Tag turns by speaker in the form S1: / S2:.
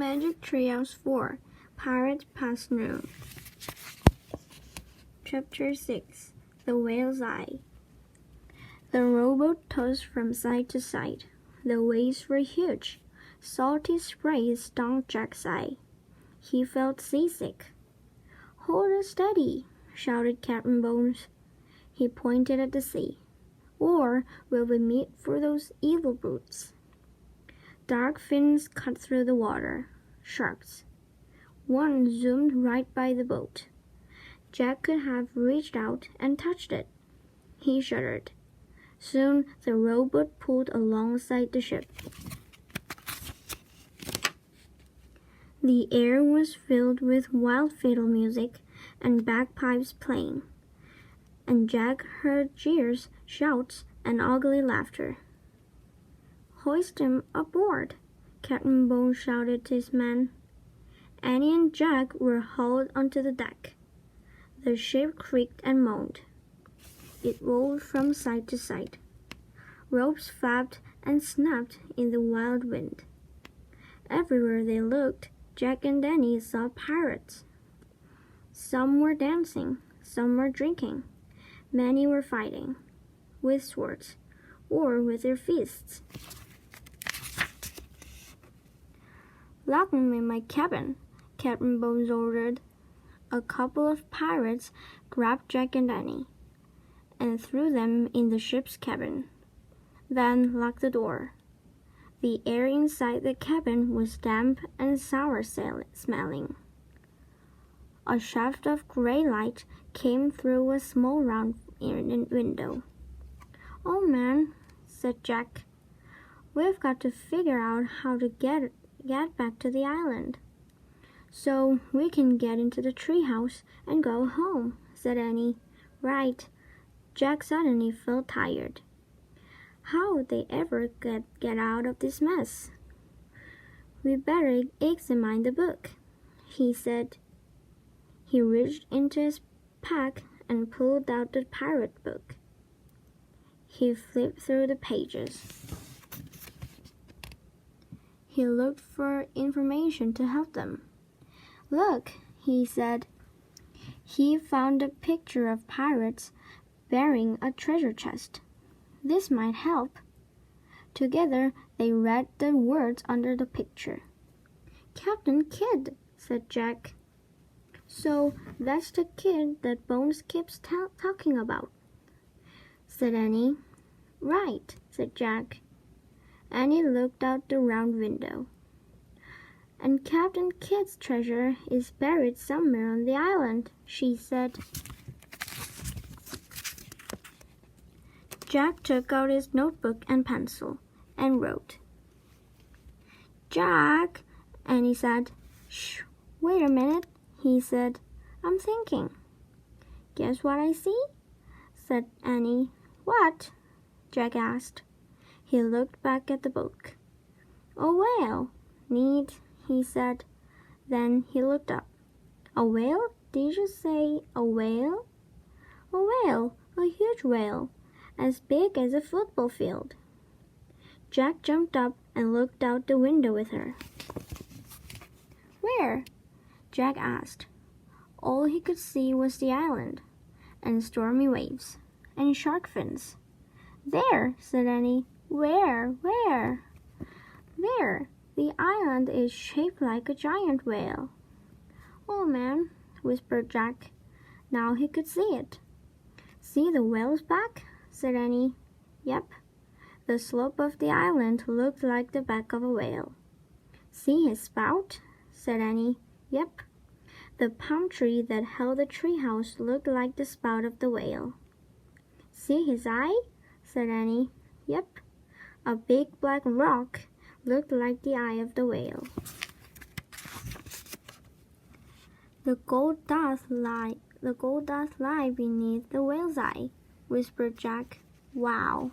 S1: Magic Treehouse 4 Pirate Past Noon. Chapter 6 The Whale's Eye. The rowboat tossed from side to side. The waves were huge. Salty spray stung Jack's eye. He felt seasick. "Hold it steady," shouted Captain Bones. He pointed at the sea. "Or will we meet for those evil brutes?" Dark fins cut through the water. Sharks. One zoomed right by the boat. Jack could have reached out and touched it. He shuddered. Soon the rowboat pulled alongside the ship. The air was filled with wild fiddle music and bagpipes playing, and Jack heard jeers, shouts, and ugly laughter. "Hoist him aboard," Captain Bones shouted to his men. Annie and Jack were hauled onto the deck. The ship creaked and moaned. It rolled from side to side. Ropes flapped and snapped in the wild wind. Everywhere they looked, Jack and Danny saw pirates. Some were dancing, some were drinking. Many were fighting, with swords or with their fists. "Lock them in my cabin," Captain Bones ordered. A couple of pirates grabbed Jack and Danny and threw them in the ship's cabin, then locked the door. The air inside the cabin was damp and sour smelling. A shaft of gray light came through a small round window. "Oh man," said Jack, "we've got to figure out how to get back to the island, so we can get into the treehouse and go home," said Annie. "Right." Jack suddenly felt tired. How would they ever get out of this mess? "We better examine the book," he said. He reached into his pack and pulled out the pirate book. He flipped through the pages. He looked for information to help them. "Look," he said. He found a picture of pirates bearing a treasure chest. "This might help." Together they read the words under the picture. "Captain Kidd," said Jack. "So that's the kid that Bones keeps talking about," said Annie. "Right," said Jack. Annie looked out the round window. "And Captain Kidd's treasure is buried somewhere on the island," she said. Jack took out his notebook and pencil and wrote. "Jack," Annie said. "Shh, wait a minute," he said. "I'm thinking." "Guess what I see?" said Annie. "What?" Jack asked. He looked back at the book. "A whale. Neat," he said. Then he looked up. "A whale? Did you say a whale?" "A whale, a huge whale, as big as a football field." Jack jumped up and looked out the window with her. "Where?" Jack asked. All he could see was the island, and stormy waves, and shark fins. "There," said Annie. "Where? Where?" "There. The island is shaped like a giant whale." "Oh man," whispered Jack. Now he could see it. "See the whale's back?" said Annie. "Yep." The slope of the island looked like the back of a whale. "See his spout?" said Annie. "Yep." The palm tree that held the treehouse looked like the spout of the whale. "See his eye?" said Annie. "Yep." A big black rock looked like the eye of the whale. The gold doth lie beneath the whale's eye," whispered Jack. "Wow."